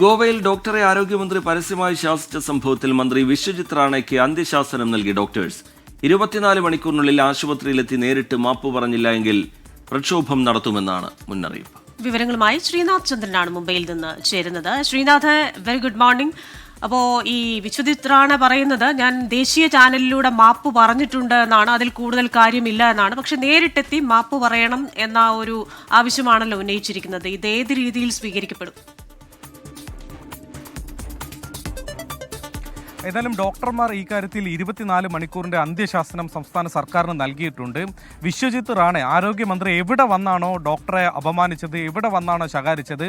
ഗോവയിൽ ഡോക്ടറെ ആരോഗ്യമന്ത്രി പരസ്യമായി ശാസിച്ച സംഭവത്തിൽ മന്ത്രി വിശ്വജിത് റാണയ്ക്ക് അന്ത്യശാസനം നൽകി ഡോക്ടേഴ്സ്. 24 മണിക്കൂറിനുള്ളിൽ ആശുപത്രിയിലെത്തി നേരിട്ട് മാപ്പ് പറഞ്ഞില്ല എങ്കിൽ പ്രക്ഷോഭം നടത്തുമെന്നാണ് മുന്നറിയിപ്പ്. വിവരങ്ങളുമായി ശ്രീനാഥ് ചന്ദ്രനാണ് മുംബൈയിൽ നിന്ന് ചേരുന്നത്. Srinath, very good morning. അപ്പോൾ ഈ വിശ്വജിത് റാണ പറയുന്നത് ഞാൻ ദേശീയ ചാനലിലൂടെ മാപ്പ് പറഞ്ഞിട്ടുണ്ട് എന്നാണ്, അതിൽ കൂടുതൽ കാര്യമില്ല എന്നാണ്. പക്ഷെ നേരിട്ടെത്തി മാപ്പ് പറയണം എന്ന ഒരു ആവശ്യമാണല്ലോ ഉന്നയിച്ചിരിക്കുന്നത്. ഇത് ഏത് രീതിയിൽ സ്വീകരിക്കപ്പെടും? ഏതായാലും ഡോക്ടർമാർ ഈ കാര്യത്തിൽ 24 മണിക്കൂറിൻ്റെ അന്ത്യശാസനം സംസ്ഥാന സർക്കാരിന് നൽകിയിട്ടുണ്ട്. വിശ്വജിത് റാണെ ആരോഗ്യമന്ത്രി എവിടെ വന്നാണോ ഡോക്ടറെ അപമാനിച്ചത്, എവിടെ വന്നാണോ ശകാരിച്ചത്,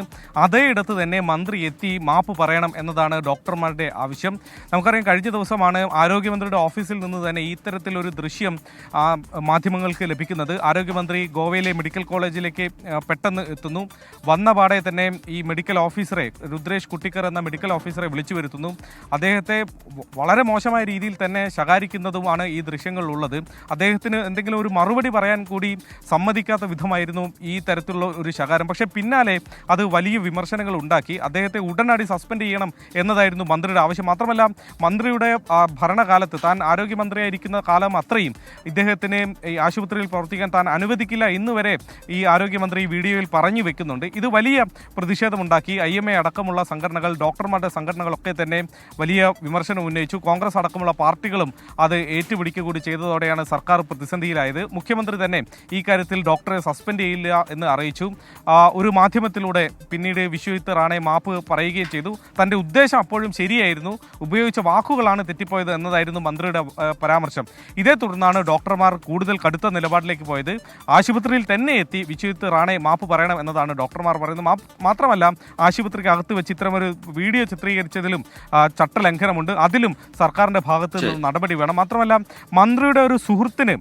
അതേയിടത്ത് തന്നെ മന്ത്രി എത്തി മാപ്പ് പറയണം എന്നതാണ് ഡോക്ടർമാരുടെ ആവശ്യം. നമുക്കറിയാം, കഴിഞ്ഞ ദിവസമാണ് ആരോഗ്യമന്ത്രിയുടെ ഓഫീസിൽ നിന്ന് തന്നെ ഇത്തരത്തിലൊരു ദൃശ്യം മാധ്യമങ്ങൾക്ക് ലഭിക്കുന്നത്. ആരോഗ്യമന്ത്രി ഗോവയിലെ മെഡിക്കൽ കോളേജിലേക്ക് പെട്ടെന്ന് എത്തുന്നു. വന്ന പാടെ തന്നെ ഈ മെഡിക്കൽ ഓഫീസറെ, രുദ്രേഷ് കുട്ടിക്കർ എന്ന മെഡിക്കൽ ഓഫീസറെ വിളിച്ചു വരുത്തുന്നു. അദ്ദേഹത്തെ വളരെ മോശമായ രീതിയിൽ തന്നെ ശകാരിക്കുന്നതുമാണ് ഈ ദൃശ്യങ്ങളിലുള്ളത്. അദ്ദേഹത്തിന് എന്തെങ്കിലും ഒരു മറുപടി പറയാൻ കൂടി സമ്മതിക്കാത്ത വിധമായിരുന്നു ഈ തരത്തിലുള്ള ഒരു ശകാരം. പക്ഷേ പിന്നാലെ അത് വലിയ വിമർശനങ്ങൾ ഉണ്ടാക്കി. അദ്ദേഹത്തെ ഉടനടി സസ്പെൻഡ് ചെയ്യണം എന്നതായിരുന്നു മന്ത്രിയുടെ ആവശ്യം. മാത്രമല്ല, മന്ത്രിയുടെ ഭരണകാലത്ത് താൻ ആരോഗ്യമന്ത്രിയായിരിക്കുന്ന കാലം അത്രയും ഇദ്ദേഹത്തിന് ഈ ആശുപത്രിയിൽ പ്രവർത്തിക്കാൻ താൻ അനുവദിക്കില്ല എന്നുവരെ ഈ ആരോഗ്യമന്ത്രി വീഡിയോയിൽ പറഞ്ഞു വെക്കുന്നുണ്ട്. ഇത് വലിയ പ്രതിഷേധമുണ്ടാക്കി. IMA അടക്കമുള്ള സംഘടനകൾ, ഡോക്ടർമാരുടെ സംഘടനകളൊക്കെ തന്നെ വലിയ വിമർശനം ഉന്നയിച്ചു. കോൺഗ്രസ് അടക്കമുള്ള പാർട്ടികളും അത് ഏറ്റുപിടിക്കുക കൂടി ചെയ്തതോടെയാണ് സർക്കാർ പ്രതിസന്ധിയിലായത്. മുഖ്യമന്ത്രി തന്നെ ഈ കാര്യത്തിൽ ഡോക്ടറെ സസ്പെൻഡ് ചെയ്യില്ല എന്ന് അറിയിച്ചു. ഒരു മാധ്യമത്തിലൂടെ പിന്നീട് വിശ്വജിത് റാണെ മാപ്പ് പറയുകയും ചെയ്തു. തൻ്റെ ഉദ്ദേശം അപ്പോഴും ശരിയായിരുന്നു, ഉപയോഗിച്ച വാക്കുകളാണ് തെറ്റിപ്പോയത് എന്നതായിരുന്നു മന്ത്രിയുടെ പരാമർശം. ഇതേ തുടർന്നാണ് ഡോക്ടർമാർ കൂടുതൽ കടുത്ത നിലപാടിലേക്ക് പോയത്. ആശുപത്രിയിൽ തന്നെ എത്തി വിശ്വജിത് റാണെ മാപ്പ് പറയണം എന്നതാണ് ഡോക്ടർമാർ പറയുന്നത്. മാത്രമല്ല, ആശുപത്രിക്ക് അകത്ത് വെച്ച് ഇത്തരമൊരു വീഡിയോ ചിത്രീകരിച്ചതിലും ചട്ടലംഘനമുണ്ട്. അതിലും സർക്കാരിൻ്റെ ഭാഗത്ത് നിന്ന് നടപടി വേണം. മാത്രമല്ല, മന്ത്രിയുടെ ഒരു സുഹൃത്തിന്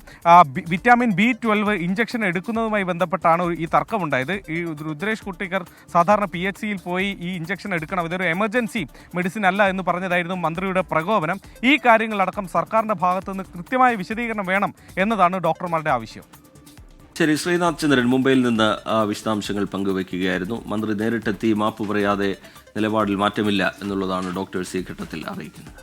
വിറ്റാമിൻ B12 ഇഞ്ചക്ഷൻ എടുക്കുന്നതുമായി ബന്ധപ്പെട്ടാണ് ഈ തർക്കമുണ്ടായത്. ഈ രുദ്രേഷ് കുട്ടിക്കർ സാധാരണ PHCയിൽ പോയി ഈ ഇഞ്ചക്ഷൻ എടുക്കണം, ഇതൊരു എമർജൻസി മെഡിസിൻ അല്ല എന്ന് പറഞ്ഞതായിരുന്നു മന്ത്രിയുടെ പ്രകോപനം. ഈ കാര്യങ്ങളടക്കം സർക്കാരിൻ്റെ ഭാഗത്തു നിന്ന് കൃത്യമായ വിശദീകരണം വേണം എന്നതാണ് ഡോക്ടർമാരുടെ ആവശ്യം. ശരി, ശ്രീനാഥ് ചന്ദ്രൻ മുംബൈയിൽ നിന്ന് വിശദാംശങ്ങൾ പങ്കുവയ്ക്കുകയായിരുന്നു. മന്ത്രി നേരിട്ടെത്തി മാപ്പ് പറയാതെ നിലപാടിൽ മാറ്റമില്ല എന്നുള്ളതാണ് ഡോക്ടേഴ്സ് ഈ ഘട്ടത്തിൽ അറിയിക്കുന്നത്.